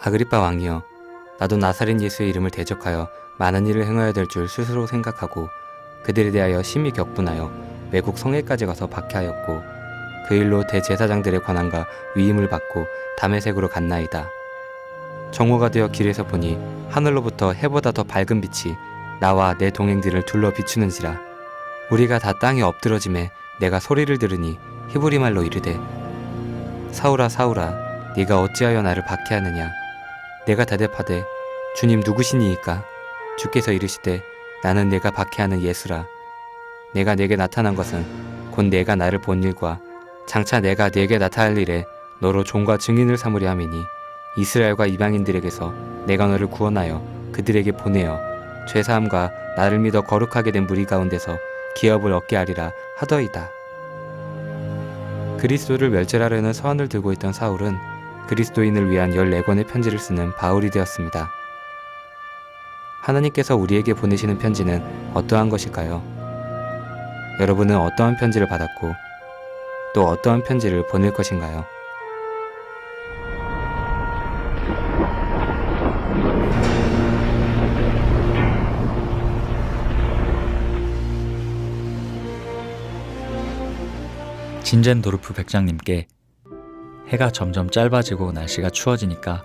아그리빠 왕이여, 나도 나사렛 예수의 이름을 대적하여 많은 일을 행하여야 될 줄 스스로 생각하고 그들에 대하여 심히 격분하여 외국 성에까지 가서 박해하였고 그 일로 대제사장들의 권한과 위임을 받고 다메섹으로 갔나이다. 정오가 되어 길에서 보니 하늘로부터 해보다 더 밝은 빛이 나와 내 동행들을 둘러 비추는지라. 우리가 다 땅에 엎드러짐에 내가 소리를 들으니 히브리 말로 이르되, 사울아 사울아, 네가 어찌하여 나를 박해하느냐. 내가 대답하되, 주님 누구시니이까? 주께서 이르시되, 나는 내가 박해하는 예수라. 내가 네게 나타난 것은 곧 내가 나를 본 일과 장차 내가 네게 나타날 일에 너로 종과 증인을 삼으려 함이니, 이스라엘과 이방인들에게서 내가 너를 구원하여 그들에게 보내어 죄사함과 나를 믿어 거룩하게 된 무리 가운데서 기업을 얻게 하리라 하더이다. 그리스도를 멸절하려는 서한을 들고 있던 사울은 그리스도인을 위한 14권의 편지를 쓰는 바울이 되었습니다. 하나님께서 우리에게 보내시는 편지는 어떠한 것일까요? 여러분은 어떠한 편지를 받았고 또 어떠한 편지를 보낼 것인가요? 진젠도르프 백장님께 해가 점점 짧아지고 날씨가 추워지니까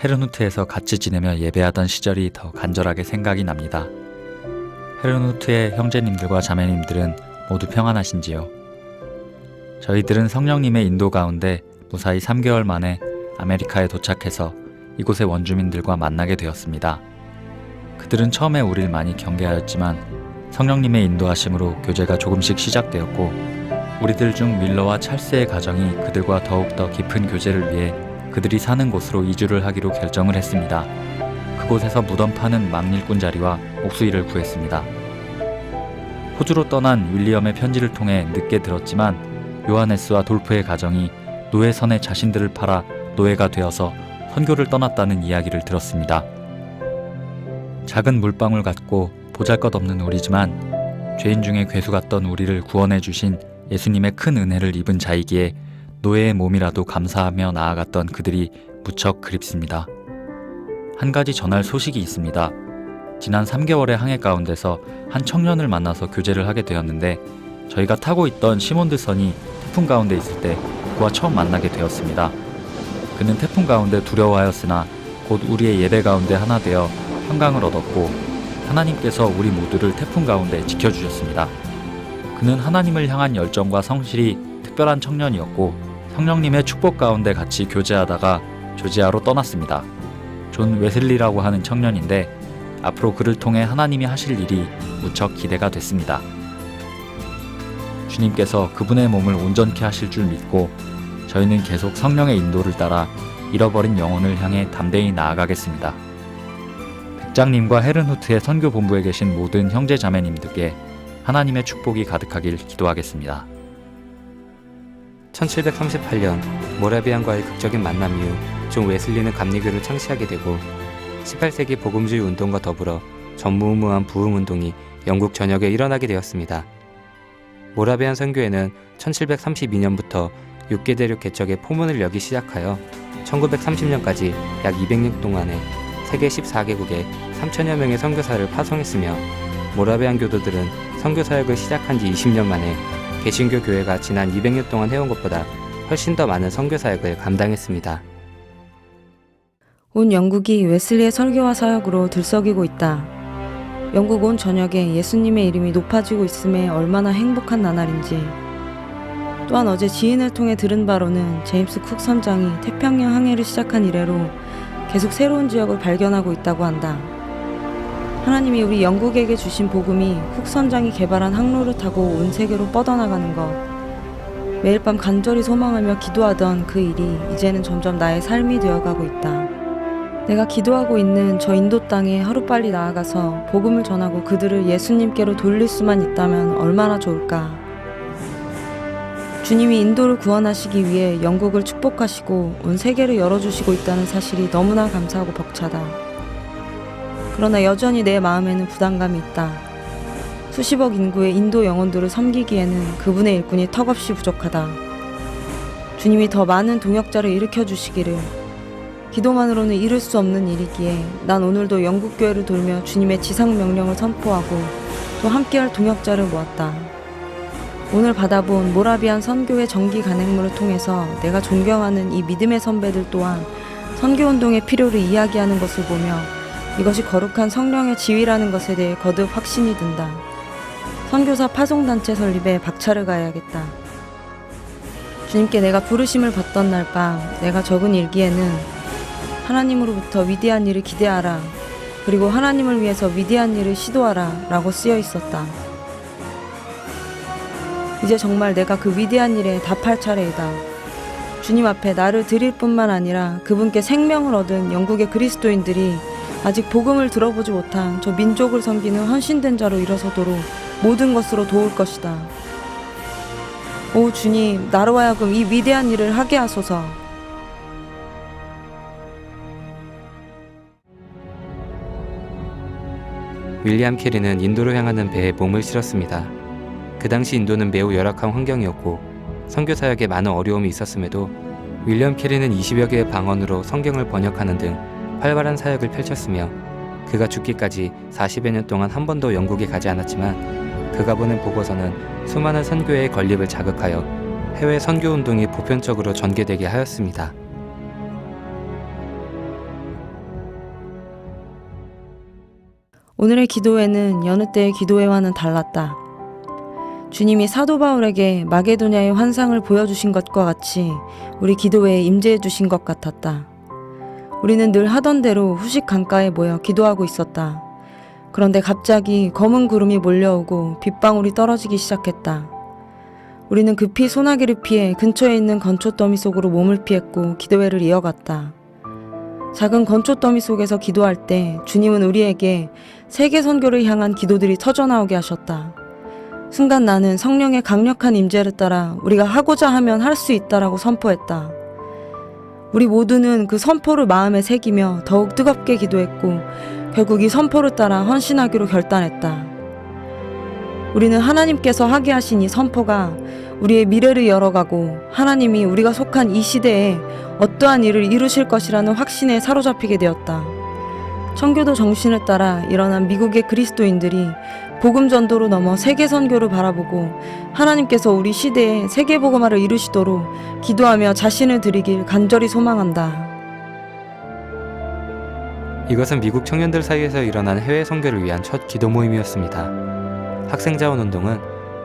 헤르누트에서 같이 지내며 예배하던 시절이 더 간절하게 생각이 납니다. 헤르누트의 형제님들과 자매님들은 모두 평안하신지요? 저희들은 성령님의 인도 가운데 무사히 3개월 만에 아메리카에 도착해서 이곳의 원주민들과 만나게 되었습니다. 그들은 처음에 우리를 많이 경계하였지만 성령님의 인도하심으로 교제가 조금씩 시작되었고, 우리들 중 밀러와 찰스의 가정이 그들과 더욱더 깊은 교제를 위해 그들이 사는 곳으로 이주를 하기로 결정을 했습니다. 그곳에서 무덤 파는 망일꾼 자리와 목수일을 구했습니다. 호주로 떠난 윌리엄의 편지를 통해 늦게 들었지만 요하네스와 돌프의 가정이 노예선에 자신들을 팔아 노예가 되어서 선교를 떠났다는 이야기를 들었습니다. 작은 물방울 같고 보잘것없는 우리지만 죄인 중에 괴수 같던 우리를 구원해 주신 예수님의 큰 은혜를 입은 자이기에 노예의 몸이라도 감사하며 나아갔던 그들이 무척 그립습니다. 한 가지 전할 소식이 있습니다. 지난 3개월의 항해 가운데서 한 청년을 만나서 교제를 하게 되었는데, 저희가 타고 있던 시몬드선이 태풍 가운데 있을 때 그와 처음 만나게 되었습니다. 그는 태풍 가운데 두려워하였으나 곧 우리의 예배 가운데 하나 되어 평강을 얻었고, 하나님께서 우리 모두를 태풍 가운데 지켜주셨습니다. 그는 하나님을 향한 열정과 성실이 특별한 청년이었고, 성령님의 축복 가운데 같이 교제하다가 조지아로 떠났습니다. 존 웨슬리라고 하는 청년인데, 앞으로 그를 통해 하나님이 하실 일이 무척 기대가 됐습니다. 주님께서 그분의 몸을 온전케 하실 줄 믿고 저희는 계속 성령의 인도를 따라 잃어버린 영혼을 향해 담대히 나아가겠습니다. 백장님과 헤르누트의 선교본부에 계신 모든 형제 자매님들께 하나님의 축복이 가득하길 기도하겠습니다. 1738년 모라비안과의 극적인 만남 이후 존 웨슬리는 감리교를 창시하게 되고 18세기 복음주의 운동과 더불어 전무후무한 부흥운동이 영국 전역에 일어나게 되었습니다. 모라비안 선교회는 1732년부터 6개 대륙 개척의 포문을 열기 시작하여 1930년까지 약 200년 동안에 세계 14개국에 3천여 명의 선교사를 파송했으며, 모라비안 교도들은 선교사역을 시작한 지 20년 만에 개신교 교회가 지난 200년 동안 해온 것보다 훨씬 더 많은 선교사역을 감당했습니다. 온 영국이 웨슬리의 설교와 사역으로 들썩이고 있다. 영국 온 전역에 예수님의 이름이 높아지고 있음에 얼마나 행복한 나날인지. 또한 어제 지인을 통해 들은 바로는 제임스 쿡 선장이 태평양 항해를 시작한 이래로 계속 새로운 지역을 발견하고 있다고 한다. 하나님이 우리 영국에게 주신 복음이 쿡 선장이 개발한 항로를 타고 온 세계로 뻗어나가는 것. 매일 밤 간절히 소망하며 기도하던 그 일이 이제는 점점 나의 삶이 되어가고 있다. 내가 기도하고 있는 저 인도 땅에 하루빨리 나아가서 복음을 전하고 그들을 예수님께로 돌릴 수만 있다면 얼마나 좋을까. 주님이 인도를 구원하시기 위해 영국을 축복하시고 온 세계를 열어주시고 있다는 사실이 너무나 감사하고 벅차다. 그러나 여전히 내 마음에는 부담감이 있다. 수십억 인구의 인도 영혼들을 섬기기에는 그분의 일꾼이 턱없이 부족하다. 주님이 더 많은 동역자를 일으켜 주시기를, 기도만으로는 이룰 수 없는 일이기에 난 오늘도 영국교회를 돌며 주님의 지상 명령을 선포하고 또 함께할 동역자를 모았다. 오늘 받아본 모라비안 선교회 정기 간행물을 통해서 내가 존경하는 이 믿음의 선배들 또한 선교운동의 필요를 이야기하는 것을 보며 이것이 거룩한 성령의 지위라는 것에 대해 거듭 확신이 든다. 선교사 파송단체 설립에 박차를 가해야겠다. 주님께 내가 부르심을 받던 날 밤 내가 적은 일기에는 하나님으로부터 위대한 일을 기대하라, 그리고 하나님을 위해서 위대한 일을 시도하라 라고 쓰여 있었다. 이제 정말 내가 그 위대한 일에 답할 차례이다. 주님 앞에 나를 드릴 뿐만 아니라 그분께 생명을 얻은 영국의 그리스도인들이 아직 복음을 들어보지 못한 저 민족을 섬기는 헌신된 자로 일어서도록 모든 것으로 도울 것이다. 오 주님, 나로 하여금 이 위대한 일을 하게 하소서. 윌리엄 캐리는 인도로 향하는 배에 몸을 실었습니다. 그 당시 인도는 매우 열악한 환경이었고 선교 사역에 많은 어려움이 있었음에도 윌리엄 캐리는 20여 개의 방언으로 성경을 번역하는 등 활발한 사역을 펼쳤으며 그가 죽기까지 40여 년 동안 한 번도 영국에 가지 않았지만 그가 보낸 보고서는 수많은 선교회의 건립을 자극하여 해외 선교 운동이 보편적으로 전개되게 하였습니다. 오늘의 기도회는 여느 때의 기도회와는 달랐다. 주님이 사도 바울에게 마게도냐의 환상을 보여주신 것과 같이 우리 기도회에 임재해 주신 것 같았다. 우리는 늘 하던 대로 후식 강가에 모여 기도하고 있었다. 그런데 갑자기 검은 구름이 몰려오고 빗방울이 떨어지기 시작했다. 우리는 급히 소나기를 피해 근처에 있는 건초더미 속으로 몸을 피했고 기도회를 이어갔다. 작은 건초더미 속에서 기도할 때 주님은 우리에게 세계 선교를 향한 기도들이 터져나오게 하셨다. 순간 나는 성령의 강력한 임재를 따라 우리가 하고자 하면 할 수 있다라고 선포했다. 우리 모두는 그 선포를 마음에 새기며 더욱 뜨겁게 기도했고 결국 이 선포를 따라 헌신하기로 결단했다. 우리는 하나님께서 하게 하신 이 선포가 우리의 미래를 열어가고 하나님이 우리가 속한 이 시대에 어떠한 일을 이루실 것이라는 확신에 사로잡히게 되었다. 청교도 정신을 따라 일어난 미국의 그리스도인들이 복음 전도로 넘어 세계 선교를 바라보고 하나님께서 우리 시대에 세계 복음화를 이루시도록 기도하며 자신을 드리길 간절히 소망한다. 이것은 미국 청년들 사이에서 일어난 해외 선교를 위한 첫 기도 모임이었습니다. 학생자원 운동은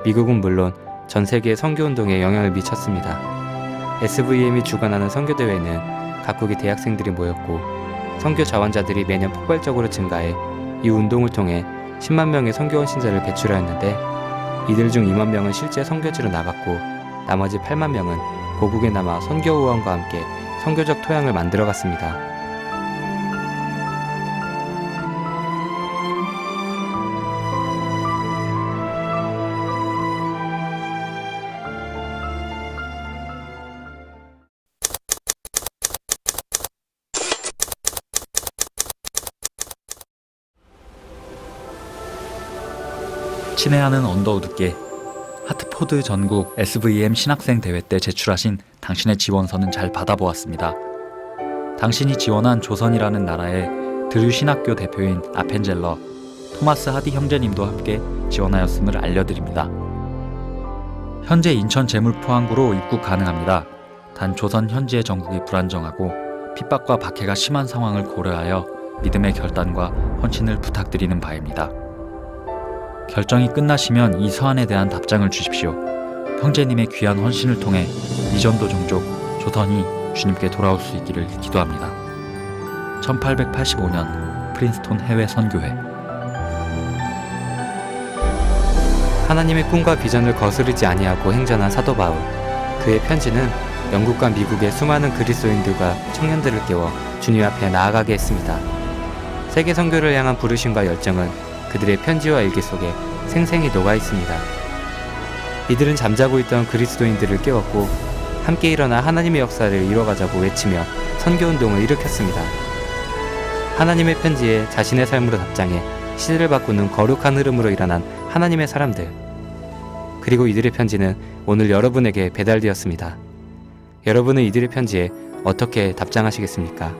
미국은 물론 전 세계의 선교 운동에 영향을 미쳤습니다. SVM이 주관하는 선교대회는 각국의 대학생들이 모였고 선교 자원자들이 매년 폭발적으로 증가해 이 운동을 통해 10만 명의 선교원 신자를 배출하였는데 이들 중 2만 명은 실제 선교지로 나갔고 나머지 8만 명은 고국에 남아 선교우원과 함께 선교적 토양을 만들어갔습니다. 친애하는 언더우드께 하트포드 전국 SVM 신학생 대회 때 제출하신 당신의 지원서는 잘 받아보았습니다. 당신이 지원한 조선이라는 나라의 드류 신학교 대표인 아펜젤러 토마스 하디 형제님도 함께 지원하였음을 알려드립니다. 현재 인천 제물포항구로 입국 가능합니다. 단 조선 현지의 정국이 불안정하고 핍박과 박해가 심한 상황을 고려하여 믿음의 결단과 헌신을 부탁드리는 바입니다. 결정이 끝나시면 이 서한에 대한 답장을 주십시오. 형제님의 귀한 헌신을 통해 이전도 종족, 조선이 주님께 돌아올 수 있기를 기도합니다. 1885년 프린스톤 해외 선교회. 하나님의 꿈과 비전을 거스르지 아니하고 행전한 사도 바울. 그의 편지는 영국과 미국의 수많은 그리스도인들과 청년들을 깨워 주님 앞에 나아가게 했습니다. 세계 선교를 향한 부르심과 열정은 그들의 편지와 일기 속에 생생히 녹아 있습니다. 이들은 잠자고 있던 그리스도인들을 깨웠고 함께 일어나 하나님의 역사를 이뤄가자고 외치며 선교운동을 일으켰습니다. 하나님의 편지에 자신의 삶으로 답장해 시대를 바꾸는 거룩한 흐름으로 일어난 하나님의 사람들. 그리고 이들의 편지는 오늘 여러분에게 배달되었습니다. 여러분은 이들의 편지에 어떻게 답장하시겠습니까?